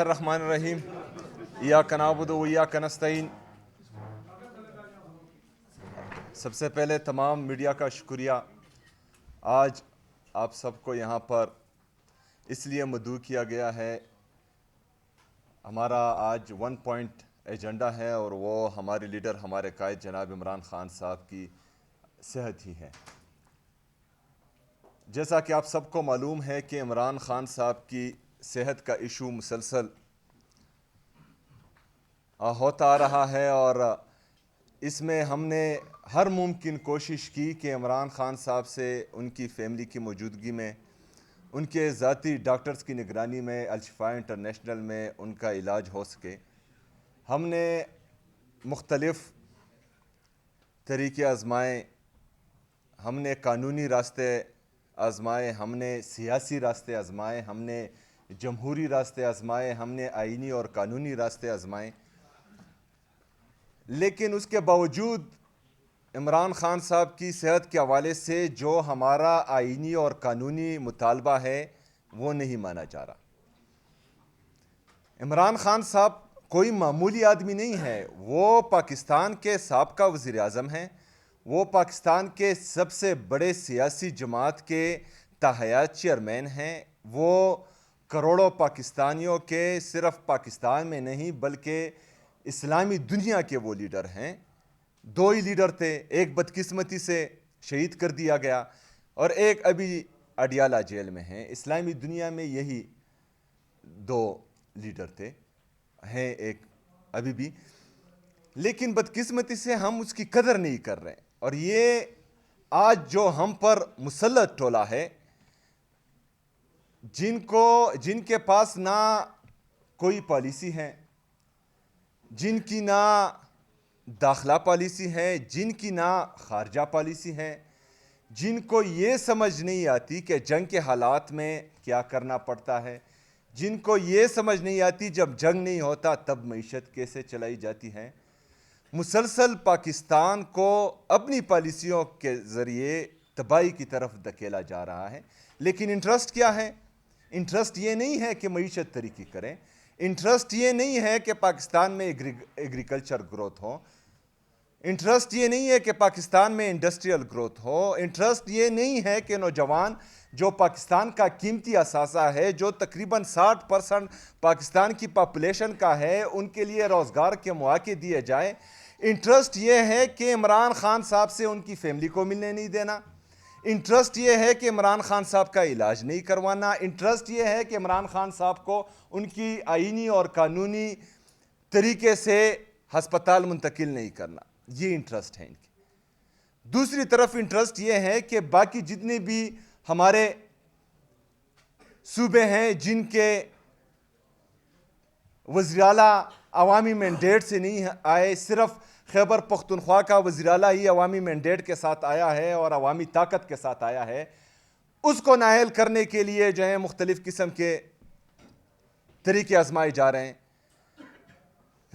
الرحمن الرحیم ایاک نعبد و ایاک نستعین۔ سب سے پہلے تمام میڈیا کا شکریہ۔ آج آپ سب کو یہاں پر اس لیے مدعو کیا گیا ہے، ہمارا آج 1 پوائنٹ ایجنڈا ہے اور وہ ہمارے لیڈر، ہمارے قائد جناب عمران خان صاحب کی صحت ہی ہے۔ جیسا کہ آپ سب کو معلوم ہے کہ عمران خان صاحب کی صحت کا ایشو مسلسل ہوتا آ رہا ہے، اور اس میں ہم نے ہر ممکن کوشش کی کہ عمران خان صاحب سے ان کی فیملی کی موجودگی میں، ان کے ذاتی ڈاکٹرز کی نگرانی میں، الشفاء انٹرنیشنل میں ان کا علاج ہو سکے۔ ہم نے مختلف طریقے آزمائے، ہم نے قانونی راستے آزمائے، ہم نے سیاسی راستے آزمائے، ہم نے جمہوری راستے آزمائے، ہم نے آئینی اور قانونی راستے آزمائے، لیکن اس کے باوجود عمران خان صاحب کی صحت کے حوالے سے جو ہمارا آئینی اور قانونی مطالبہ ہے وہ نہیں مانا جا رہا۔ عمران خان صاحب کوئی معمولی آدمی نہیں ہے، وہ پاکستان کے سابقہ وزیر اعظم ہیں، وہ پاکستان کے سب سے بڑے سیاسی جماعت کے تاحیات چیئرمین ہیں، وہ کروڑوں پاکستانیوں کے صرف پاکستان میں نہیں بلکہ اسلامی دنیا کے وہ لیڈر ہیں۔ 2 ہی لیڈر تھے، ایک بدقسمتی سے شہید کر دیا گیا اور ایک ابھی اڈیالہ جیل میں ہیں۔ اسلامی دنیا میں یہی 2 لیڈر تھے، ہیں ایک ابھی بھی، لیکن بدقسمتی سے ہم اس کی قدر نہیں کر رہے۔ اور یہ آج جو ہم پر مسلط ٹولہ ہے، جن کے پاس نہ کوئی پالیسی ہے، جن کی نہ داخلہ پالیسی ہے، جن کی نہ خارجہ پالیسی ہے، جن کو یہ سمجھ نہیں آتی کہ جنگ کے حالات میں کیا کرنا پڑتا ہے، جن کو یہ سمجھ نہیں آتی جب جنگ نہیں ہوتا تب معیشت کیسے چلائی جاتی ہے، مسلسل پاکستان کو اپنی پالیسیوں کے ذریعے تباہی کی طرف دھکیلا جا رہا ہے۔ لیکن انٹرسٹ کیا ہے؟ انٹرسٹ یہ نہیں ہے کہ معیشت ترقی کریں، انٹرسٹ یہ نہیں ہے کہ پاکستان میں ایگریکلچر گروتھ ہو، انٹرسٹ یہ نہیں ہے کہ پاکستان میں انڈسٹریل گروتھ ہو، انٹرسٹ یہ نہیں ہے کہ نوجوان جو پاکستان کا قیمتی اثاثہ ہے، جو تقریباً 60% پاکستان کی پاپولیشن کا ہے، ان کے لیے روزگار کے مواقع دیے جائیں۔ انٹرسٹ یہ ہے کہ عمران خان صاحب سے ان کی فیملی کو ملنے نہیں دینا، انٹرسٹ یہ ہے کہ عمران خان صاحب کا علاج نہیں کروانا، انٹرسٹ یہ ہے کہ عمران خان صاحب کو ان کی آئینی اور قانونی طریقے سے ہسپتال منتقل نہیں کرنا، یہ انٹرسٹ ہے ان کی۔ دوسری طرف انٹرسٹ یہ ہے کہ باقی جتنے بھی ہمارے صوبے ہیں جن کے وزیراعلیٰ عوامی مینڈیٹ سے نہیں آئے، صرف خیبر پختونخوا کا وزیراعلیٰ ہی عوامی مینڈیٹ کے ساتھ آیا ہے اور عوامی طاقت کے ساتھ آیا ہے، اس کو نائل کرنے کے لیے جو ہے مختلف قسم کے طریقے آزمائے جا رہے ہیں۔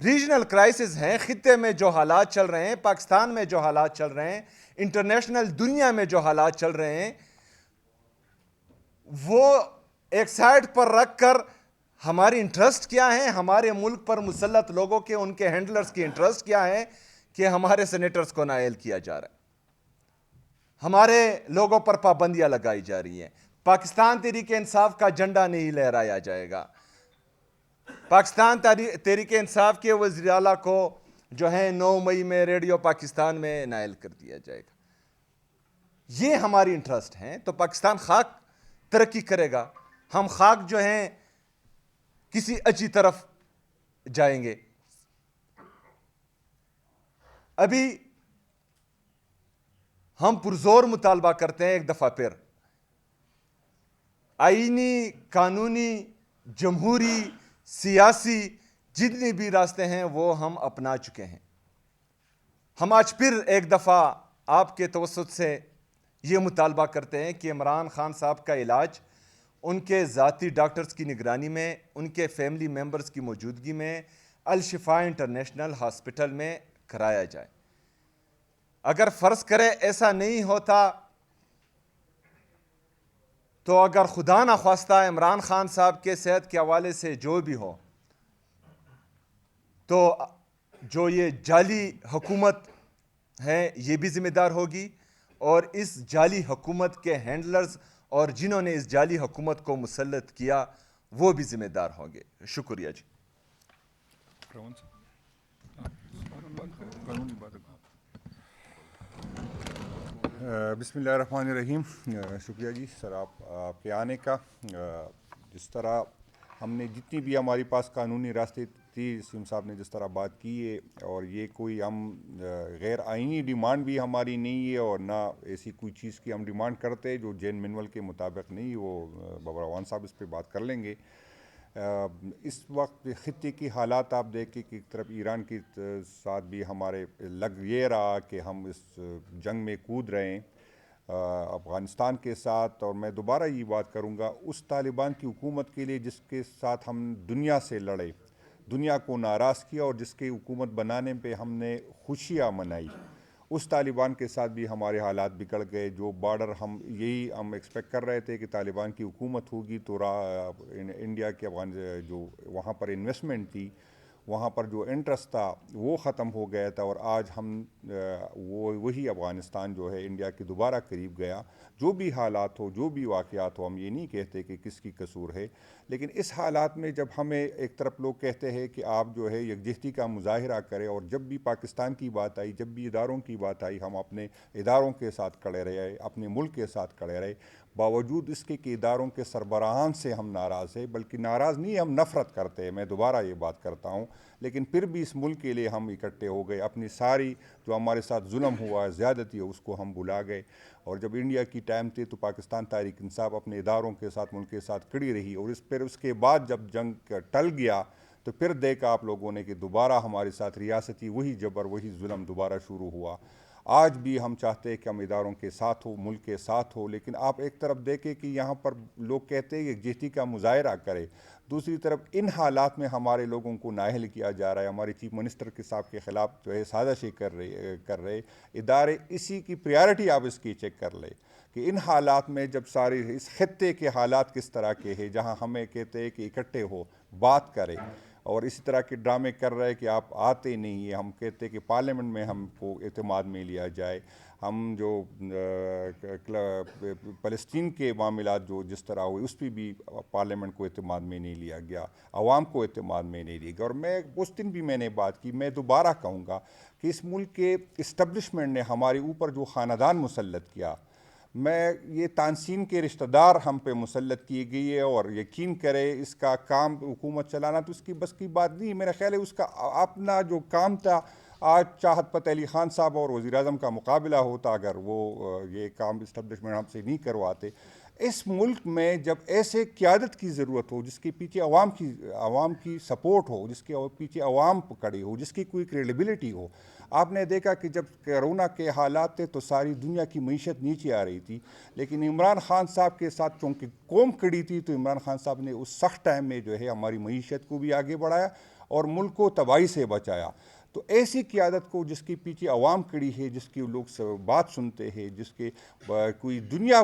ریجنل کرائسس ہیں، خطے میں جو حالات چل رہے ہیں، پاکستان میں جو حالات چل رہے ہیں، انٹرنیشنل دنیا میں جو حالات چل رہے ہیں، وہ ایک سائڈ پر رکھ کر ہماری انٹرسٹ کیا ہے، ہمارے ملک پر مسلط لوگوں کے، ان کے ہینڈلرز کی انٹرسٹ کیا ہے کہ ہمارے سینیٹرز کو نائل کیا جا رہا ہے، ہمارے لوگوں پر پابندیاں لگائی جا رہی ہیں، پاکستان تحریک انصاف کا جھنڈا نہیں لہرایا جائے گا، پاکستان تحریک انصاف کے وزیر اعلیٰ کو جو ہے 9 مئی میں ریڈیو پاکستان میں نائل کر دیا جائے گا۔ یہ ہماری انٹرسٹ ہیں، تو پاکستان خاک ترقی کرے گا، ہم خاک جو ہیں کسی اچھی طرف جائیں گے۔ ابھی ہم پرزور مطالبہ کرتے ہیں ایک دفعہ پھر، آئینی، قانونی، جمہوری، سیاسی جتنے بھی راستے ہیں وہ ہم اپنا چکے ہیں۔ ہم آج پھر ایک دفعہ آپ کے توسط سے یہ مطالبہ کرتے ہیں کہ عمران خان صاحب کا علاج ان کے ذاتی ڈاکٹرز کی نگرانی میں، ان کے فیملی ممبرز کی موجودگی میں الشفاء انٹرنیشنل ہاسپٹل میں کرایا جائے۔ اگر فرض کرے ایسا نہیں ہوتا تو اگر خدا نخواستہ عمران خان صاحب کے صحت کے حوالے سے جو بھی ہو، تو جو یہ جعلی حکومت ہے یہ بھی ذمہ دار ہوگی، اور اس جعلی حکومت کے ہینڈلرز اور جنہوں نے اس جعلی حکومت کو مسلط کیا وہ بھی ذمہ دار ہوں گے۔ شکریہ جی۔ بسم اللہ الرحمن الرحیم۔ شکریہ جی سر آپ کے آنے کا۔ جس طرح ہم نے جتنی بھی ہماری پاس قانونی راستے تھی، سیم صاحب نے جس طرح بات کی ہے، اور یہ کوئی ہم غیر آئینی ڈیمانڈ بھی ہماری نہیں ہے، اور نہ ایسی کوئی چیز کی ہم ڈیمانڈ کرتے جو جین مینول کے مطابق نہیں، وہ بابر اعوان صاحب اس پہ بات کر لیں گے۔ اس وقت خطے کی حالات آپ دیکھیں کہ ایک طرف ایران کے ساتھ بھی ہمارے لگ یہ رہا کہ ہم اس جنگ میں کود رہے ہیں افغانستان کے ساتھ، اور میں دوبارہ یہ بات کروں گا اس طالبان کی حکومت کے لیے جس کے ساتھ ہم دنیا سے لڑے، دنیا کو ناراض کیا، اور جس کے حکومت بنانے پہ ہم نے خوشیاں منائی، اس طالبان کے ساتھ بھی ہمارے حالات بگڑ گئے۔ جو بارڈر ہم ایکسپیکٹ کر رہے تھے کہ طالبان کی حکومت ہوگی تو انڈیا کے جو وہاں پر انویسٹمنٹ تھی، وہاں پر جو انٹرسٹ تھا وہ ختم ہو گیا تھا، اور آج ہم وہی افغانستان جو ہے انڈیا کے دوبارہ قریب گیا۔ جو بھی حالات ہو، جو بھی واقعات ہو، ہم یہ نہیں کہتے کہ کس کی قصور ہے، لیکن اس حالات میں جب ہمیں ایک طرف لوگ کہتے ہیں کہ آپ جو ہے یکجہتی کا مظاہرہ کریں، اور جب بھی پاکستان کی بات آئی، جب بھی اداروں کی بات آئی، ہم اپنے اداروں کے ساتھ کھڑے رہے، اپنے ملک کے ساتھ کھڑے رہے، باوجود اس کے کہ اداروں کے سربراہان سے ہم ناراض ہیں، بلکہ ناراض نہیں، ہم نفرت کرتے ہیں، میں دوبارہ یہ بات کرتا ہوں، لیکن پھر بھی اس ملک کے لیے ہم اکٹھے ہو گئے، اپنی ساری جو ہمارے ساتھ ظلم ہوا، زیادتی ہے، اس کو ہم بھلا گئے، اور جب انڈیا کی ٹائم تھی تو پاکستان تحریک انصاف اپنے اداروں کے ساتھ ملک کے ساتھ کھڑی رہی، اور اس کے بعد جب جنگ ٹل گیا تو پھر دیکھا آپ لوگوں نے کہ دوبارہ ہمارے ساتھ ریاستی وہی جبر، وہی ظلم دوبارہ شروع ہوا۔ آج بھی ہم چاہتے ہیں کہ ہم اداروں کے ساتھ ہو، ملک کے ساتھ ہو، لیکن آپ ایک طرف دیکھیں کہ یہاں پر لوگ کہتے ہیں یکجہتی کا مظاہرہ کرے، دوسری طرف ان حالات میں ہمارے لوگوں کو نااہل کیا جا رہا ہے، ہمارے چیف منسٹر کے صاحب کے خلاف جو ہے سازشیں کر رہے ادارے، اسی کی پریارٹی آپ اس کی چیک کر لیں کہ ان حالات میں جب سارے اس خطے کے حالات کس طرح کے ہیں، جہاں ہمیں کہتے ہیں کہ اکٹھے ہو، بات کریں، اور اسی طرح کے ڈرامے کر رہے کہ آپ آتے نہیں ہیں، ہم کہتے کہ پارلیمنٹ میں ہم کو اعتماد میں لیا جائے، ہم جو فلسطین کے معاملات جو جس طرح ہوئے اس پہ بھی پارلیمنٹ کو اعتماد میں نہیں لیا گیا، عوام کو اعتماد میں نہیں لیا گیا، اور میں اس دن بھی میں نے بات کی، میں دوبارہ کہوں گا کہ اس ملک کے اسٹیبلشمنٹ نے ہمارے اوپر جو خاندان مسلط کیا، میں یہ تانسین کے رشتہ دار ہم پہ مسلط کی گئی ہے، اور یقین کرے اس کا کام حکومت چلانا تو اس کی بس کی بات نہیں، میرا خیال ہے اس کا اپنا جو کام تھا، آج چاہت فتح علی خان صاحب اور وزیر اعظم کا مقابلہ ہوتا اگر وہ یہ کام اسٹیبلشمنٹ ہم سے نہیں کرواتے۔ اس ملک میں جب ایسے قیادت کی ضرورت ہو جس کے پیچھے عوام کی سپورٹ ہو، جس کے پیچھے عوام کھڑی ہو، جس کی کوئی کریڈیبلٹی ہو، آپ نے دیکھا کہ جب کرونا کے حالات تھے تو ساری دنیا کی معیشت نیچے آ رہی تھی، لیکن عمران خان صاحب کے ساتھ چونکہ قوم کھڑی تھی تو عمران خان صاحب نے اس سخت ٹائم میں جو ہے ہماری معیشت کو بھی آگے بڑھایا اور ملک کو تباہی سے بچایا۔ تو ایسی قیادت کو جس کے پیچھے عوام کھڑی ہے، جس کی لوگ بات سنتے ہیں، جس کے کوئی دنیا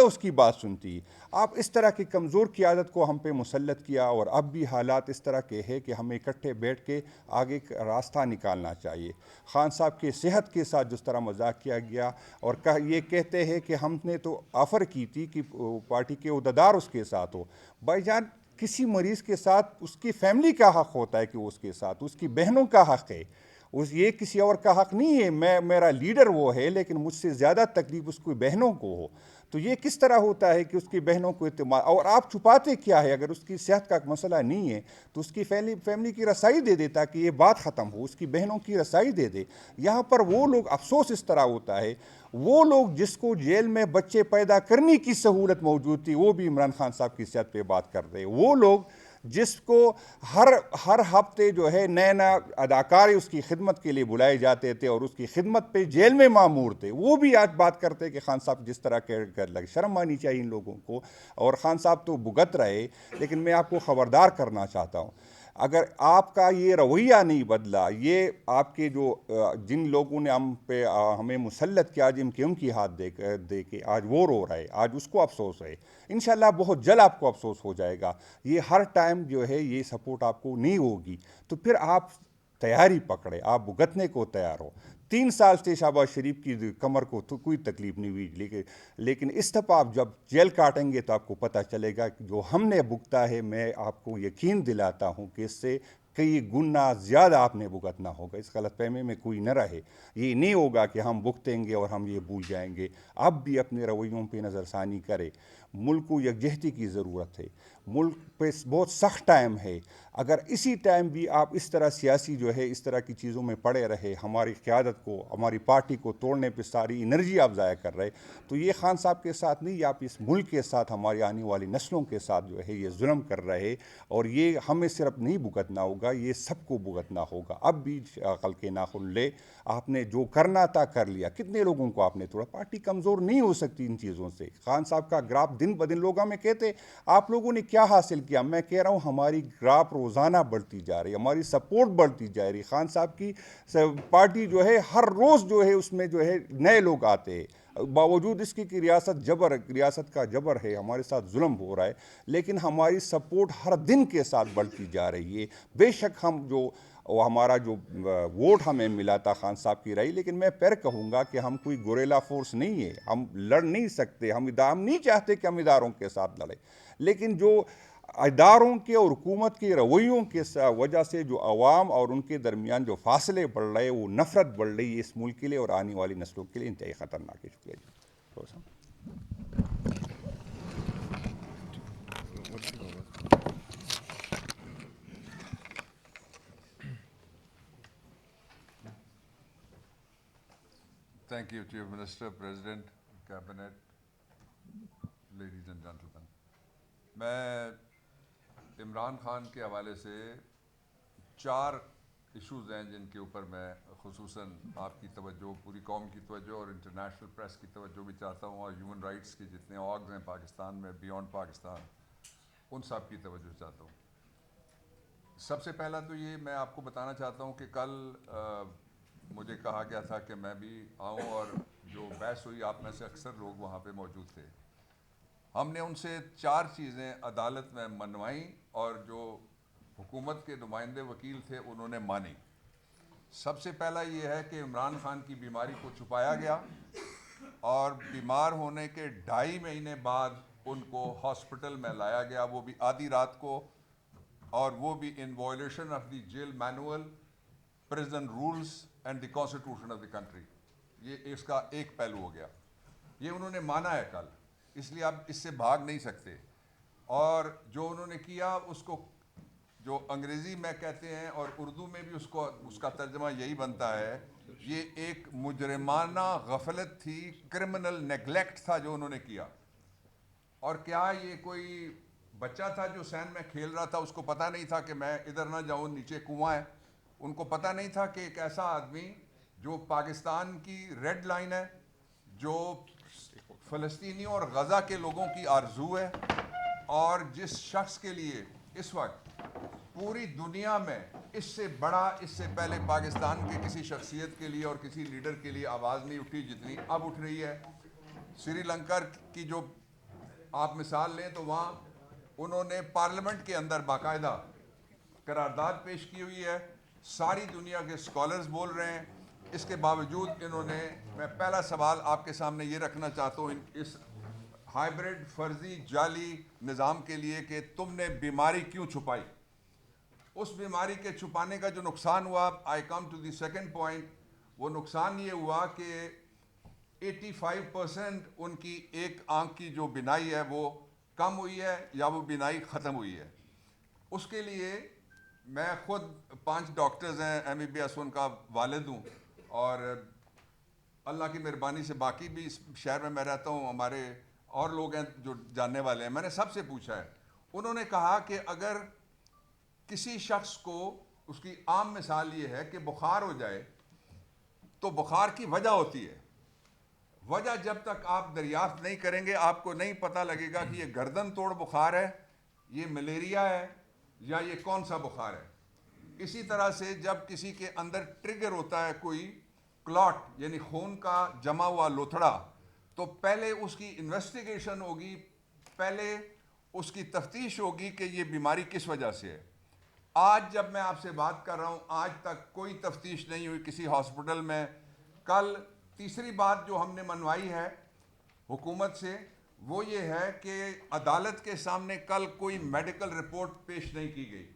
اس کی بات سنتی ہے، آپ اس طرح کی کمزور قیادت کو ہم پہ مسلط کیا، اور اب بھی حالات اس طرح کے ہیں کہ ہمیں اکٹھے بیٹھ کے آگے راستہ نکالنا چاہیے۔ خان صاحب کے صحت کے ساتھ جس طرح مذاق کیا گیا، اور یہ کہتے ہیں کہ ہم نے تو آفر کی تھی کہ پارٹی کے عہدیدار اس کے ساتھ ہو، بھائی جان کسی مریض کے ساتھ اس کی فیملی کا حق ہوتا ہے کہ وہ اس کے ساتھ، اس کی بہنوں کا حق ہے، یہ کسی اور کا حق نہیں ہے۔ میرا لیڈر وہ ہے لیکن مجھ سے زیادہ تکلیف اس کی بہنوں کو ہو، تو یہ کس طرح ہوتا ہے کہ اس کی بہنوں کو اعتماد، اور آپ چھپاتے کیا ہے؟ اگر اس کی صحت کا مسئلہ نہیں ہے تو اس کی فیملی کی رسائی دے دے تاکہ یہ بات ختم ہو، اس کی بہنوں کی رسائی دے دے۔ یہاں پر وہ لوگ، افسوس اس طرح ہوتا ہے، وہ لوگ جس کو جیل میں بچے پیدا کرنے کی سہولت موجود تھی وہ بھی عمران خان صاحب کی صحت پہ بات کر رہے، وہ لوگ جس کو ہر ہفتے جو ہے نئے اداکار اس کی خدمت کے لیے بلائے جاتے تھے اور اس کی خدمت پہ جیل میں مامور تھے، وہ بھی آج بات کرتے کہ خان صاحب جس طرح کر لگے، شرم آنی چاہیے ان لوگوں کو۔ اور خان صاحب تو بھگت رہے، لیکن میں آپ کو خبردار کرنا چاہتا ہوں، اگر آپ کا یہ رویہ نہیں بدلا، یہ آپ کے جو جن لوگوں نے ہمیں مسلط کیا، جن کے ان کی ہاتھ دے کے آج وہ رو رہے، آج اس کو افسوس ہے، انشاءاللہ بہت جلد آپ کو افسوس ہو جائے گا۔ یہ ہر ٹائم جو ہے یہ سپورٹ آپ کو نہیں ہوگی، تو پھر آپ تیاری پکڑے, آپ بھگتنے کو تیار ہو. 3 سال سے شہباز شریف کی کمر کو تو کوئی تکلیف نہیں ہوئی, لیکن اس دفعہ آپ جب جیل کاٹیں گے تو آپ کو پتہ چلے گا کہ جو ہم نے بھگتا ہے, میں آپ کو یقین دلاتا ہوں کہ اس سے کئی گنا زیادہ آپ نے بھگتنا ہوگا. اس غلط فہمی میں کوئی نہ رہے. یہ نہیں ہوگا کہ ہم بھگتیں گے اور ہم یہ بھول جائیں گے. اب بھی اپنے رویوں پہ نظر ثانی کرے. ملک کو یکجہتی کی ضرورت ہے. ملک پہ بہت سخت ٹائم ہے. اگر اسی ٹائم بھی آپ اس طرح سیاسی جو ہے اس طرح کی چیزوں میں پڑے رہے, ہماری قیادت کو, ہماری پارٹی کو توڑنے پہ ساری انرجی آپ ضائع کر رہے, تو یہ خان صاحب کے ساتھ نہیں, آپ اس ملک کے ساتھ, ہماری آنے والی نسلوں کے ساتھ جو ہے یہ ظلم کر رہے. اور یہ ہمیں صرف نہیں بھگتنا ہوگا, یہ سب کو بھگتنا ہوگا. اب بھی عقل کے ناخن لے. آپ نے جو کرنا تھا کر لیا. کتنے لوگوں کو آپ نے توڑا. پارٹی کمزور نہیں ہو سکتی ان چیزوں سے. خان صاحب کا گراف دن بدن لوگ ہمیں کہتے آپ لوگوں نے کیا حاصل کیا. میں کہہ رہا ہوں ہماری گراف روزانہ بڑھتی جا رہی ہے, ہماری سپورٹ بڑھتی جا رہی ہے. خان صاحب کی پارٹی جو ہے ہر روز جو ہے اس میں جو ہے نئے لوگ آتے ہیں, باوجود اس کی کہ ریاست کا جبر ہے, ہمارے ساتھ ظلم ہو رہا ہے, لیکن ہماری سپورٹ ہر دن کے ساتھ بڑھتی جا رہی ہے. بے شک ہم جو ہمارا جو ووٹ ہمیں ملا تھا خان صاحب کی رہی, لیکن میں پھر کہوں گا کہ ہم کوئی گوریلا فورس نہیں ہے. ہم لڑ نہیں سکتے, ہم نہیں چاہتے کہ ہم اداروں کے ساتھ لڑیں, لیکن جو اداروں کے اور حکومت کے رویوں کے وجہ سے جو عوام اور ان کے درمیان جو فاصلے بڑھ رہے, وہ نفرت بڑھ رہی ہے اس ملک کے لیے اور آنے والی نسلوں کے لیے انتہائی خطرناک ہے. شکریہ جی. Thank you, Chief Minister, President, Cabinet, ladies and gentlemen. میں عمران خان کے حوالے سے 4 ایشوز ہیں جن کے اوپر میں خصوصاً آپ کی توجہ, پوری قوم کی توجہ اور انٹرنیشنل پریس کی توجہ بھی چاہتا ہوں, اور ہیومن رائٹس کی جتنے آرگز ہیں پاکستان میں بیونڈ پاکستان, ان سب کی توجہ چاہتا ہوں. سب سے پہلا تو یہ میں آپ کو بتانا چاہتا ہوں کہ کل مجھے کہا گیا تھا کہ میں بھی آؤں, اور جو بحث ہوئی آپ میں سے اکثر لوگ وہاں پہ موجود تھے. ہم نے ان سے 4 چیزیں عدالت میں منوائیں, اور جو حکومت کے نمائندے وکیل تھے انہوں نے مانی. سب سے پہلا یہ ہے کہ عمران خان کی بیماری کو چھپایا گیا, اور بیمار ہونے کے 2.5 مہینے بعد ان کو ہاسپٹل میں لایا گیا, وہ بھی آدھی رات کو, اور وہ بھی in violation of the jail manual, prison rules and the constitution of the country. یہ اس کا ایک پہلو ہو گیا. یہ انہوں نے مانا ہے کل, اس لیے آپ اس سے بھاگ نہیں سکتے. اور جو انہوں نے کیا اس کو جو انگریزی میں کہتے ہیں اور اردو میں بھی اس کا ترجمہ یہی بنتا ہے, یہ ایک مجرمانہ غفلت تھی, کرمنل نیگلیکٹ تھا جو انہوں نے کیا. اور کیا یہ کوئی بچہ تھا جو سین میں کھیل رہا تھا, اس کو پتہ نہیں تھا کہ میں ادھر نہ جاؤں, نیچے کنواں ہے. ان کو پتہ نہیں تھا کہ ایک ایسا آدمی جو پاکستان کی ریڈ لائن ہے, جو فلسطینیوں اور غزہ کے لوگوں کی آرزو ہے, اور جس شخص کے لیے اس وقت پوری دنیا میں اس سے بڑا, اس سے پہلے پاکستان کے کسی شخصیت کے لیے اور کسی لیڈر کے لیے آواز نہیں اٹھی جتنی اب اٹھ رہی ہے. سری لنکا کی جو آپ مثال لیں تو وہاں انہوں نے پارلیمنٹ کے اندر باقاعدہ قرارداد پیش کی ہوئی ہے, ساری دنیا کے اسکالرز بول رہے ہیں. اس کے باوجود انہوں نے, میں پہلا سوال آپ کے سامنے یہ رکھنا چاہتا ہوں اس ہائیبرڈ فرضی جعلی نظام کے لیے کہ تم نے بیماری کیوں چھپائی. اس بیماری کے چھپانے کا جو نقصان ہوا, I come to the second point, وہ نقصان یہ ہوا کہ 85% ان کی ایک آنکھ کی جو بینائی ہے وہ کم ہوئی ہے یا وہ بینائی ختم ہوئی ہے. اس کے لیے میں خود 5 ڈاکٹرز ہیں, MBBS ان کا والد ہوں, اور اللہ کی مہربانی سے باقی بھی اس شہر میں رہتا ہوں, ہمارے اور لوگ ہیں جو جاننے والے ہیں. میں نے سب سے پوچھا ہے, انہوں نے کہا کہ اگر کسی شخص کو, اس کی عام مثال یہ ہے کہ بخار ہو جائے تو بخار کی وجہ ہوتی ہے. وجہ جب تک آپ دریافت نہیں کریں گے آپ کو نہیں پتہ لگے گا کہ یہ گردن توڑ بخار ہے, یہ ملیریا ہے, یا یہ کون سا بخار ہے. اسی طرح سے جب کسی کے اندر ٹریگر ہوتا ہے کوئی کلاٹ, یعنی خون کا جمع ہوا لوتھڑا, تو پہلے اس کی انویسٹیگیشن ہوگی, پہلے اس کی تفتیش ہوگی کہ یہ بیماری کس وجہ سے ہے. آج جب میں آپ سے بات کر رہا ہوں آج تک کوئی تفتیش نہیں ہوئی کسی ہاسپٹل میں. کل تیسری بات جو ہم نے منوائی ہے حکومت سے وہ یہ ہے کہ عدالت کے سامنے کل کوئی میڈیکل رپورٹ پیش نہیں کی گئی.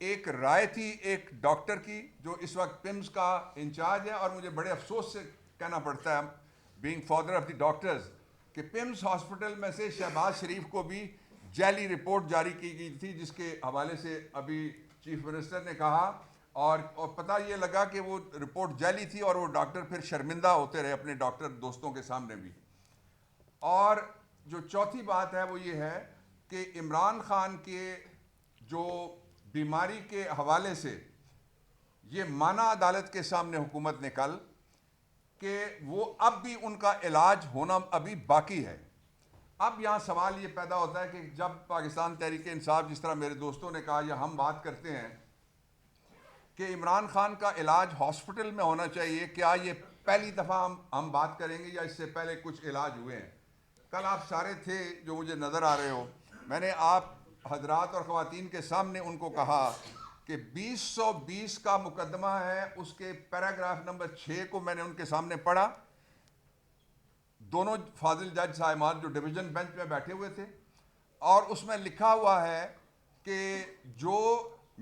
ایک رائے تھی ایک ڈاکٹر کی جو اس وقت پمز کا انچارج ہے, اور مجھے بڑے افسوس سے کہنا پڑتا ہے being father of the doctors کہ پمز ہاسپٹل میں سے شہباز شریف کو بھی جعلی رپورٹ جاری کی گئی تھی, جس کے حوالے سے ابھی چیف منسٹر نے کہا اور پتہ یہ لگا کہ وہ رپورٹ جعلی تھی اور وہ ڈاکٹر پھر شرمندہ ہوتے رہے اپنے ڈاکٹر دوستوں کے سامنے بھی. اور جو چوتھی بات ہے وہ یہ ہے کہ عمران خان کے جو بیماری کے حوالے سے یہ مانا عدالت کے سامنے حکومت نے کل کہ وہ اب بھی ان کا علاج ہونا ابھی باقی ہے. اب یہاں سوال یہ پیدا ہوتا ہے کہ جب پاکستان تحریک انصاف جس طرح میرے دوستوں نے کہا یا ہم بات کرتے ہیں کہ عمران خان کا علاج ہاسپٹل میں ہونا چاہیے, کیا یہ پہلی دفعہ ہم بات کریں گے یا اس سے پہلے کچھ علاج ہوئے ہیں؟ کل آپ سارے تھے جو مجھے نظر آ رہے ہو, میں نے آپ حضرات اور خواتین کے سامنے ان کو کہا کہ 2020 کا مقدمہ ہے, اس کے پیراگراف نمبر 6 کو میں نے ان کے سامنے پڑھا, دونوں فاضل جج صاحبان جو ڈویژن بینچ میں بیٹھے ہوئے تھے, اور اس میں لکھا ہوا ہے کہ جو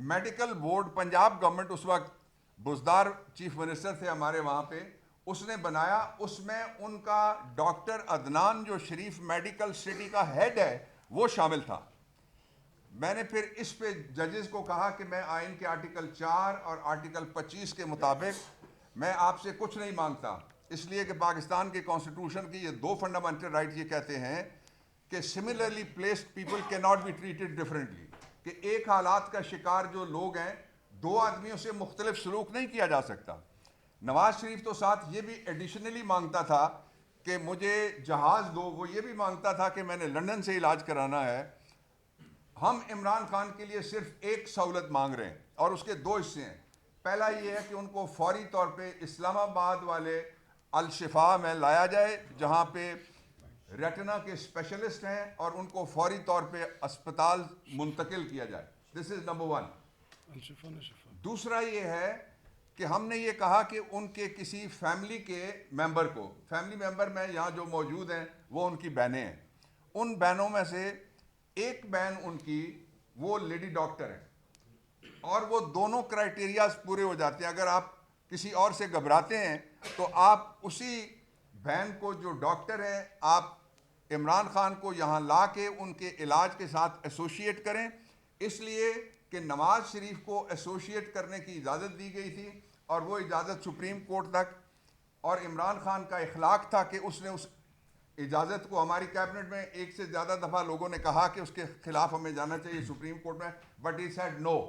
میڈیکل بورڈ پنجاب گورنمنٹ اس وقت بزدار چیف منسٹر تھے ہمارے وہاں پہ, اس نے بنایا, اس میں ان کا ڈاکٹر عدنان جو شریف میڈیکل سٹی کا ہیڈ ہے وہ شامل تھا. میں نے پھر اس پہ ججز کو کہا کہ میں آئین کے آرٹیکل 4 اور آرٹیکل 25 کے مطابق میں آپ سے کچھ نہیں مانگتا, اس لیے کہ پاکستان کے کانسٹیٹیوشن کی یہ 2 فنڈامنٹل رائٹ یہ کہتے ہیں کہ سملرلی پلیسڈ پیپل کی ناٹ بی ٹریٹڈ ڈفرینٹلی, کہ ایک حالات کا شکار جو لوگ ہیں 2 آدمیوں سے مختلف سلوک نہیں کیا جا سکتا. نواز شریف تو ساتھ یہ بھی ایڈیشنلی مانگتا تھا کہ مجھے جہاز دو, وہ یہ بھی مانگتا تھا کہ میں نے لندن سے علاج کرانا ہے. ہم عمران خان کے لیے صرف ایک سہولت مانگ رہے ہیں اور اس کے 2 حصے ہیں. پہلا یہ ہے کہ ان کو فوری طور پہ اسلام آباد والے الشفا میں لایا جائے جہاں پہ ریٹنا کے اسپیشلسٹ ہیں, اور ان کو فوری طور پہ اسپتال منتقل کیا جائے. دس از نمبر 1. دوسرا یہ ہے کہ ہم نے یہ کہا کہ ان کے کسی فیملی کے ممبر کو, فیملی ممبر میں یہاں جو موجود ہیں وہ ان کی بہنیں ہیں, ان بہنوں میں سے ایک بہن ان کی وہ لیڈی ڈاکٹر ہے اور وہ دونوں کرائٹیریاز پورے ہو جاتے ہیں. اگر آپ کسی اور سے گھبراتے ہیں تو آپ اسی بہن کو جو ڈاکٹر ہیں آپ عمران خان کو یہاں لا کے ان کے علاج کے ساتھ ایسوشیٹ کریں, اس لیے کہ نواز شریف کو ایسوشیٹ کرنے کی اجازت دی گئی تھی اور وہ اجازت سپریم کورٹ تک, اور عمران خان کا اخلاق تھا کہ اس نے اس اجازت کو, ہماری کیبنٹ میں ایک سے زیادہ دفعہ لوگوں نے کہا کہ اس کے خلاف ہمیں جانا چاہیے سپریم کورٹ میں, بٹ ہی سیڈ نو,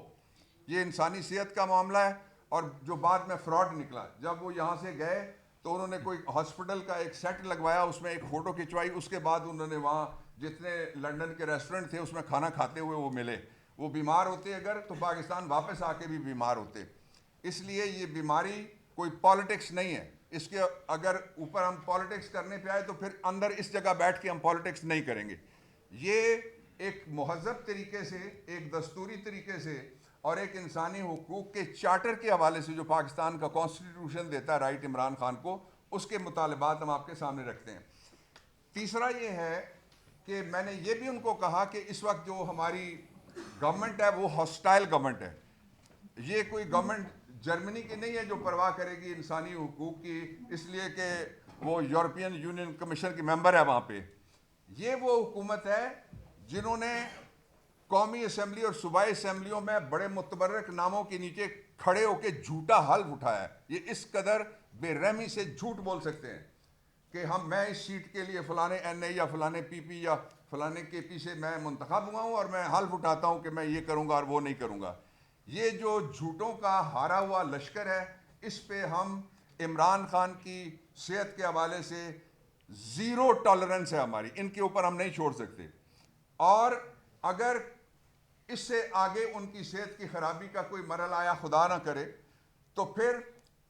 یہ انسانی صحت کا معاملہ ہے. اور جو بعد میں فراڈ نکلا, جب وہ یہاں سے گئے تو انہوں نے کوئی ہاسپٹل کا ایک سیٹ لگوایا, اس میں ایک فوٹو کھنچوائی, اس کے بعد انہوں نے وہاں جتنے لنڈن کے ریسٹورنٹ تھے اس میں کھانا کھاتے ہوئے وہ ملے. وہ بیمار ہوتے اگر تو پاکستان واپس آ کے بھی بیمار ہوتے. اس لیے یہ بیماری کوئی پالیٹکس نہیں ہے, اس کے اگر اوپر ہم پالیٹکس کرنے پہ آئے تو پھر اندر اس جگہ بیٹھ کے ہم پالیٹکس نہیں کریں گے. یہ ایک مہذب طریقے سے, ایک دستوری طریقے سے اور ایک انسانی حقوق کے چارٹر کے حوالے سے جو پاکستان کا کانسٹیٹیوشن دیتا ہے رائٹ عمران خان کو, اس کے مطالبات ہم آپ کے سامنے رکھتے ہیں. تیسرا یہ ہے کہ میں نے یہ بھی ان کو کہا کہ اس وقت جو ہماری گورنمنٹ ہے وہ ہاسٹائل گورنمنٹ ہے, یہ کوئی گورنمنٹ جرمنی کی نہیں ہے جو پرواہ کرے گی انسانی حقوق کی اس لیے کہ وہ یورپین یونین کمیشن کی ممبر ہے وہاں پہ. یہ وہ حکومت ہے جنہوں نے قومی اسمبلی اور صوبائی اسمبلیوں میں بڑے متبرک ناموں کے نیچے کھڑے ہو کے جھوٹا حلف اٹھایا ہے. یہ اس قدر بے رحمی سے جھوٹ بول سکتے ہیں کہ میں اس سیٹ کے لیے فلانے این اے یا فلانے پی پی یا فلانے کے پی سے میں منتخب ہوا ہوں اور میں حلف اٹھاتا ہوں کہ میں یہ کروں گا اور وہ نہیں کروں گا. یہ جو جھوٹوں کا ہارا ہوا لشکر ہے, اس پہ ہم عمران خان کی صحت کے حوالے سے زیرو ٹالرنس ہے ہماری, ان کے اوپر ہم نہیں چھوڑ سکتے. اور اگر اس سے آگے ان کی صحت کی خرابی کا کوئی مرحلہ آیا خدا نہ کرے تو پھر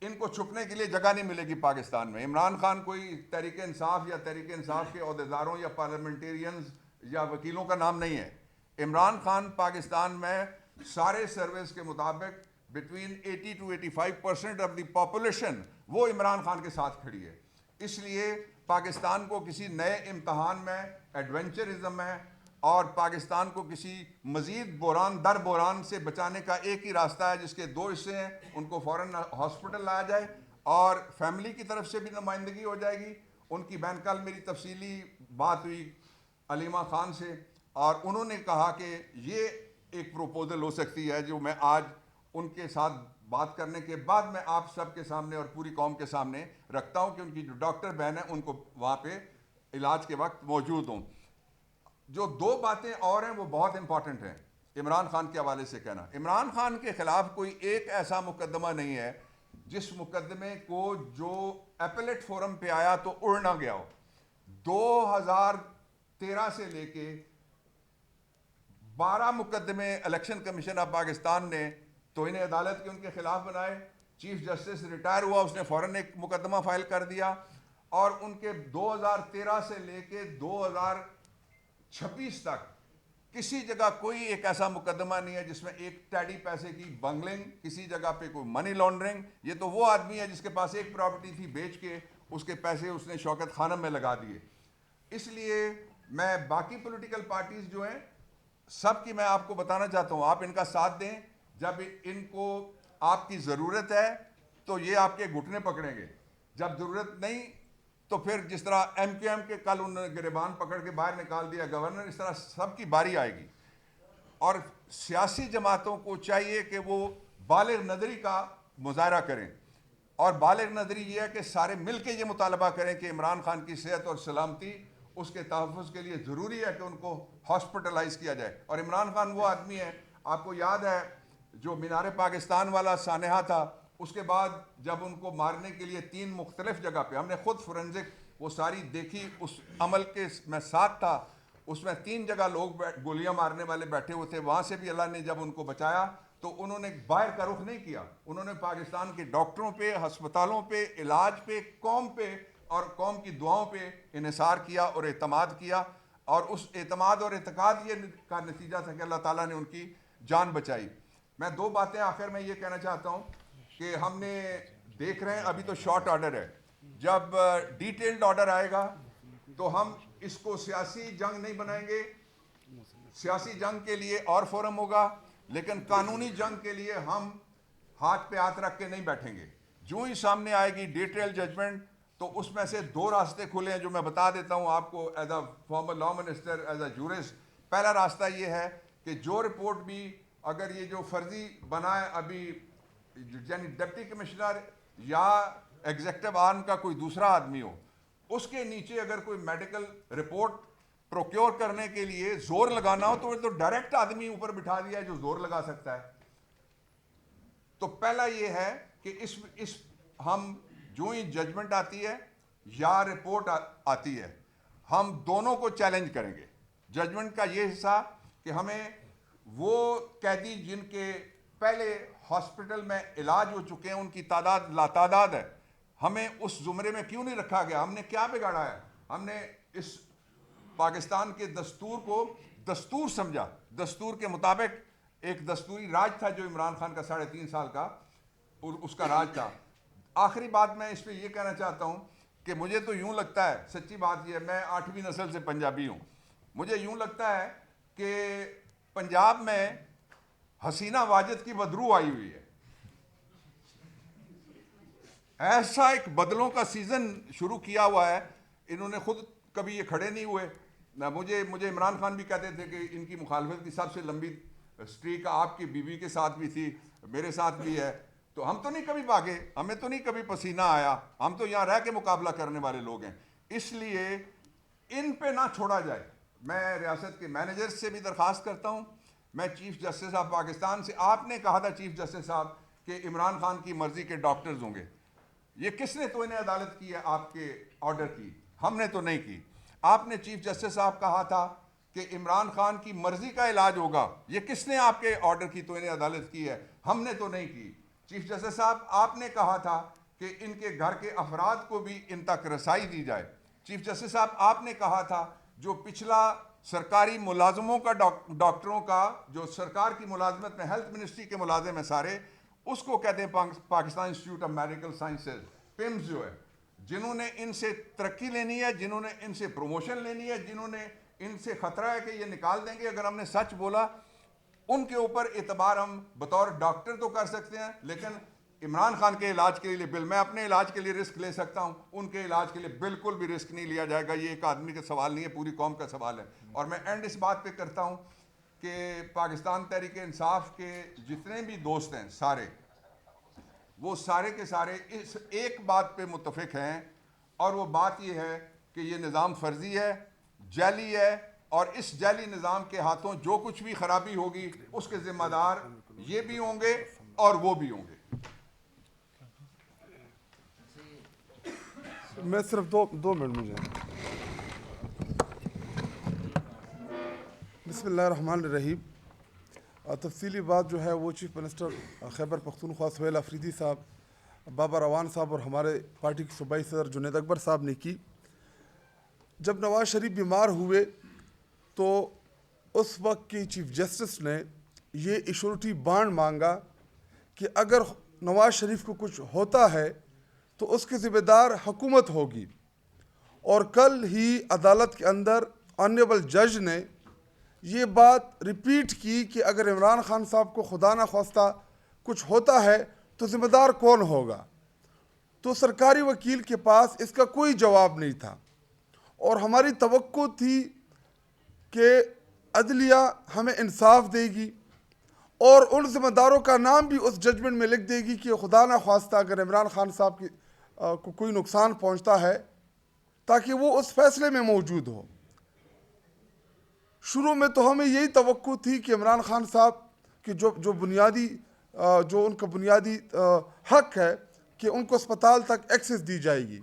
ان کو چھپنے کے لیے جگہ نہیں ملے گی پاکستان میں. عمران خان کوئی تحریک انصاف یا تحریک انصاف کے عہدیداروں یا پارلیمنٹیرینز یا وکیلوں کا نام نہیں ہے. عمران خان پاکستان میں سارے سرویز کے مطابق between 80 to 85% of the population وہ عمران خان کے ساتھ کھڑی ہے. اس لیے پاکستان کو کسی نئے امتحان میں ایڈونچرزم ہے اور پاکستان کو کسی مزید بحران در بحران سے بچانے کا ایک ہی راستہ ہے جس کے 2 حصے ہیں. ان کو فوراً ہاسپٹل لایا جائے اور فیملی کی طرف سے بھی نمائندگی ہو جائے گی. ان کی بہن کل میری تفصیلی بات ہوئی علیمہ خان سے اور انہوں نے کہا کہ یہ ایک پروپوزل ہو سکتی ہے جو میں آج ان کے ساتھ بات کرنے کے بعد میں آپ سب کے سامنے اور پوری قوم کے سامنے رکھتا ہوں کہ ان کی جو ڈاکٹر بہن ہے ان کو وہاں پہ علاج کے وقت موجود ہوں. جو 2 باتیں اور ہیں وہ بہت امپورٹنٹ ہیں عمران خان کے حوالے سے کہنا. عمران خان کے خلاف کوئی ایک ایسا مقدمہ نہیں ہے جس مقدمے کو جو ایپلیٹ فورم پہ آیا تو اڑ نہ گیا ہو. 2013 سے لے کے 12 مقدمے الیکشن کمیشن آف پاکستان نے توہین عدالت کے ان کے خلاف بنائے. چیف جسٹس ریٹائر ہوا, اس نے فوراً ایک مقدمہ فائل کر دیا اور ان کے 2013 سے لے کے 2026 تک کسی جگہ کوئی ایک ایسا مقدمہ نہیں ہے جس میں ایک ٹیڈی پیسے کی بنگلنگ, کسی جگہ پہ کوئی منی لانڈرنگ. یہ تو وہ آدمی ہے جس کے پاس ایک پراپرٹی تھی, بیچ کے اس کے پیسے اس نے شوکت خانم میں لگا دیے. اس لیے میں باقی پولیٹیکل پارٹیز جو ہیں سب کی میں آپ کو بتانا چاہتا ہوں, آپ ان کا ساتھ دیں. جب ان کو آپ کی ضرورت ہے تو یہ آپ کے گھٹنے پکڑیں گے, جب ضرورت نہیں تو پھر جس طرح ایم کیو ایم کے کل انہوں نے گریبان پکڑ کے باہر نکال دیا گورنر, اس طرح سب کی باری آئے گی. اور سیاسی جماعتوں کو چاہیے کہ وہ بالغ نظری کا مظاہرہ کریں, اور بالغ نظری یہ ہے کہ سارے مل کے یہ مطالبہ کریں کہ عمران خان کی صحت اور سلامتی اس کے تحفظ کے لیے ضروری ہے کہ ان کو ہاسپٹلائز کیا جائے. اور عمران خان وہ آدمی ہے, آپ کو یاد ہے جو مینار پاکستان والا سانحہ تھا, اس کے بعد جب ان کو مارنے کے لیے 3 مختلف جگہ پہ, ہم نے خود فورنزک وہ ساری دیکھی, اس عمل کے میں ساتھ تھا, اس میں 3 جگہ لوگ گولیاں مارنے والے بیٹھے ہوئے تھے. وہاں سے بھی اللہ نے جب ان کو بچایا تو انہوں نے باہر کا رخ نہیں کیا, انہوں نے پاکستان کے ڈاکٹروں پہ, ہسپتالوں پہ, علاج پہ, قوم پہ اور قوم کی دعاؤں پہ انحصار کیا اور اعتماد کیا. اور اس اعتماد اور اعتقاد یہ کا نتیجہ تھا کہ اللہ تعالیٰ نے ان کی جان بچائی. میں 2 باتیں آخر میں یہ کہنا چاہتا ہوں کہ ہم نے دیکھ رہے ہیں ابھی تو شارٹ آرڈر ہے, جب ڈیٹیلڈ آرڈر آئے گا تو ہم اس کو سیاسی جنگ نہیں بنائیں گے. سیاسی جنگ کے لیے اور فورم ہوگا, لیکن قانونی جنگ کے لیے ہم ہاتھ پہ ہاتھ رکھ کے نہیں بیٹھیں گے. جو ہی سامنے آئے گی ڈیٹیل ججمنٹ تو اس میں سے 2 راستے کھلے ہیں جو میں بتا دیتا ہوں آپ کو as a former law minister, as a jurist. پہلا راستہ یہ ہے کہ جو رپورٹ بھی اگر یہ جو فرضی بنا ہے ابھی یعنی ڈپٹی کمشنر یا ایگزیکٹو آرم کا کوئی دوسرا آدمی ہو, اس کے نیچے اگر کوئی میڈیکل رپورٹ پروکیور کرنے کے لیے زور لگانا ہو تو ڈائریکٹ آدمی اوپر بٹھا دیا ہے جو زور لگا سکتا ہے. تو پہلا یہ ہے کہ اس ہم جو ہی ججمنٹ آتی ہے یا رپورٹ آتی ہے ہم دونوں کو چیلنج کریں گے. ججمنٹ کا یہ حصہ کہ ہمیں وہ قیدی جن کے پہلے ہاسپٹل میں علاج ہو چکے ہیں ان کی تعداد لاتعداد ہے, ہمیں اس زمرے میں کیوں نہیں رکھا گیا؟ ہم نے کیا بگاڑا ہے؟ ہم نے اس پاکستان کے دستور کو دستور سمجھا, دستور کے مطابق ایک دستوری راج تھا جو عمران خان کا 3.5 سال کا اس کا راج تھا. آخری بات میں اس پہ یہ کہنا چاہتا ہوں کہ مجھے تو یوں لگتا ہے, سچی بات یہ ہے, میں 8ویں نسل سے پنجابی ہوں, مجھے یوں لگتا ہے کہ پنجاب میں حسینہ واجد کی بدرو آئی ہوئی ہے. ایسا ایک بدلوں کا سیزن شروع کیا ہوا ہے, انہوں نے خود کبھی یہ کھڑے نہیں ہوئے. مجھے عمران خان بھی کہتے تھے کہ ان کی مخالفت کی سب سے لمبی سٹریک آپ کی بیوی کے ساتھ بھی تھی, میرے ساتھ بھی ہے. تو ہم تو نہیں کبھی بھاگے, ہمیں تو نہیں کبھی پسینہ آیا, ہم تو یہاں رہ کے مقابلہ کرنے والے لوگ ہیں. اس لیے ان پہ نہ چھوڑا جائے. میں ریاست کے مینیجر سے بھی درخواست کرتا ہوں, میں چیف جسٹس آف پاکستان سے, آپ نے کہا تھا چیف جسٹس صاحب کہ عمران خان کی مرضی کے ڈاکٹرز ہوں گے. یہ کس نے توہین عدالت کی ہے آپ کے آرڈر کی؟ ہم نے تو نہیں کی. آپ نے چیف جسٹس صاحب کہا تھا کہ عمران خان کی مرضی کا علاج ہوگا. یہ کس نے آپ کے آرڈر کی توہین عدالت کی ہے؟ ہم نے تو نہیں کی. چیف جسٹس صاحب آپ نے کہا تھا کہ ان کے گھر کے افراد کو بھی ان تک رسائی دی جائے. چیف جسٹس صاحب آپ نے کہا تھا جو پچھلا سرکاری ملازموں کا ڈاکٹروں کا جو سرکار کی ملازمت میں ہیلتھ منسٹری کے ملازم ہیں سارے, اس کو کہتے ہیں Pakistan institute of medical sciences, PIMS جو ہے, جنہوں نے ان سے ترقی لینی ہے, جنہوں نے ان سے پروموشن لینی ہے, جنہوں نے ان سے خطرہ ہے کہ یہ نکال دیں گے اگر ہم نے سچ بولا, ان کے اوپر اعتبار ہم بطور ڈاکٹر تو کر سکتے ہیں, لیکن عمران خان کے علاج کے لیے میں اپنے علاج کے لیے رسک لے سکتا ہوں, ان کے علاج کے لیے بالکل بھی رسک نہیں لیا جائے گا. یہ ایک آدمی کا سوال نہیں ہے, پوری قوم کا سوال ہے. اور میں اینڈ اس بات پہ کرتا ہوں کہ پاکستان تحریک انصاف کے جتنے بھی دوست ہیں سارے, وہ سارے کے سارے اس ایک بات پہ متفق ہیں, اور وہ بات یہ ہے کہ یہ نظام فرضی ہے, جعلی ہے, اور اس جعلی نظام کے ہاتھوں جو کچھ بھی خرابی ہوگی اس کے ذمہ دار یہ بھی ہوں گے اور وہ بھی ہوں گے. میں صرف دو منٹ مجھے. بسم اللہ الرحمن الرحیم. تفصیلی بات جو ہے وہ چیف منسٹر خیبر پختونخوا سہیل آفریدی صاحب, بابا روان صاحب اور ہمارے پارٹی کے صوبائی صدر جنید اکبر صاحب نے کی. جب نواز شریف بیمار ہوئے تو اس وقت کی چیف جسٹس نے یہ ایشورٹی بانڈ مانگا کہ اگر نواز شریف کو کچھ ہوتا ہے تو اس کے ذمہ دار حکومت ہوگی. اور کل ہی عدالت کے اندر آنریبل جج نے یہ بات ریپیٹ کی کہ اگر عمران خان صاحب کو خدا نخواستہ کچھ ہوتا ہے تو ذمہ دار کون ہوگا. تو سرکاری وکیل کے پاس اس کا کوئی جواب نہیں تھا, اور ہماری توقع تھی کہ عدلیہ ہمیں انصاف دے گی اور ان ذمہ داروں کا نام بھی اس ججمنٹ میں لکھ دے گی کہ خدا نخواستہ اگر عمران خان صاحب کو کوئی نقصان پہنچتا ہے تاکہ وہ اس فیصلے میں موجود ہو. شروع میں تو ہمیں یہی توقع تھی کہ عمران خان صاحب کی جو ان کا بنیادی حق ہے کہ ان کو اسپتال تک ایکسس دی جائے گی,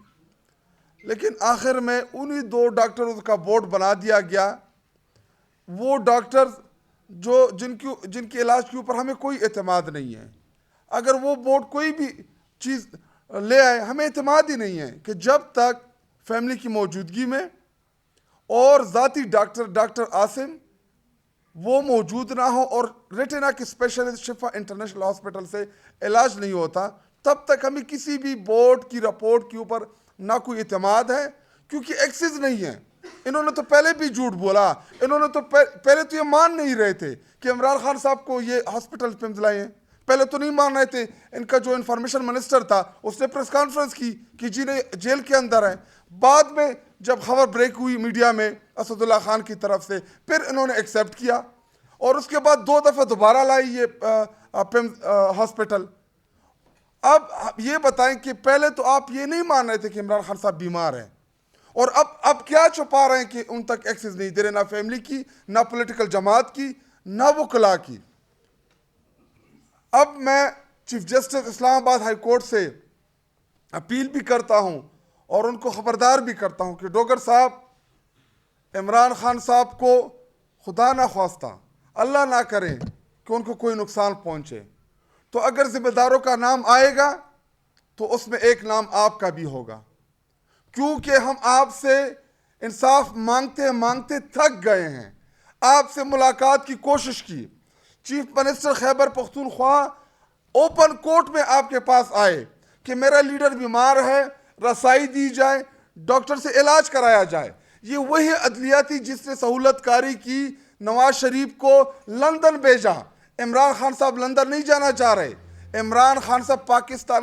لیکن آخر میں انہی 2 ڈاکٹرز کا بورڈ بنا دیا گیا. وہ ڈاکٹرز جن کے علاج کے اوپر ہمیں کوئی اعتماد نہیں ہے. اگر وہ بورڈ کوئی بھی چیز لے آئے ہمیں اعتماد ہی نہیں ہے کہ جب تک فیملی کی موجودگی میں اور ذاتی ڈاکٹر عاصم وہ موجود نہ ہو اور ریٹینا کے اسپیشلسٹ شفا انٹرنیشنل ہاسپٹل سے علاج نہیں ہوتا, تب تک ہمیں کسی بھی بورڈ کی رپورٹ کے اوپر نہ کوئی اعتماد ہے, کیونکہ ایکسس نہیں ہے. انہوں نے تو پہلے بھی جھوٹ بولا, انہوں نے تو پہلے تو یہ مان نہیں رہے تھے کہ عمران خان صاحب کو یہ ہاسپٹل پمز لائے ہیں, پہلے تو نہیں مان رہے تھے. ان کا جو انفارمیشن منسٹر تھا اس نے پریس کانفرنس کی کہ جی جیل کے اندر ہیں. بعد میں جب خبر بریک ہوئی میڈیا میں اسد اللہ خان کی طرف سے, پھر انہوں نے ایکسیپٹ کیا, اور اس کے بعد 2 دفعہ دوبارہ لائی یہ پمز ہاسپٹل. اب یہ بتائیں کہ پہلے تو آپ یہ نہیں مان رہے تھے کہ عمران خان صاحب بیمار ہیں, اور اب کیا چھپا رہے ہیں کہ ان تک ایکسس نہیں دے رہے, نہ فیملی کی, نہ پولیٹیکل جماعت کی, نہ وکلاء کی. اب میں چیف جسٹس اسلام آباد ہائی کورٹ سے اپیل بھی کرتا ہوں اور ان کو خبردار بھی کرتا ہوں کہ ڈوگر صاحب, عمران خان صاحب کو خدا نہ خواستہ اللہ نہ کریں کہ ان کو کوئی نقصان پہنچے, تو اگر ذمہ داروں کا نام آئے گا تو اس میں ایک نام آپ کا بھی ہوگا, کیونکہ ہم آپ سے انصاف مانگتے مانگتے تھک گئے ہیں. آپ سے ملاقات کی کوشش کی, chief minister Khyber Pakhtunkhwa open court میں آپ کے پاس آئے کہ میرا لیڈر بیمار ہے, رسائی دی جائے, ڈاکٹر سے علاج کرایا جائے. یہ وہی عدلیہ تھی جس نے سہولت کاری کی, نواز شریف کو لندن بھیجا. عمران خان صاحب لندن نہیں جانا چاہ رہے, عمران خان صاحب پاکستان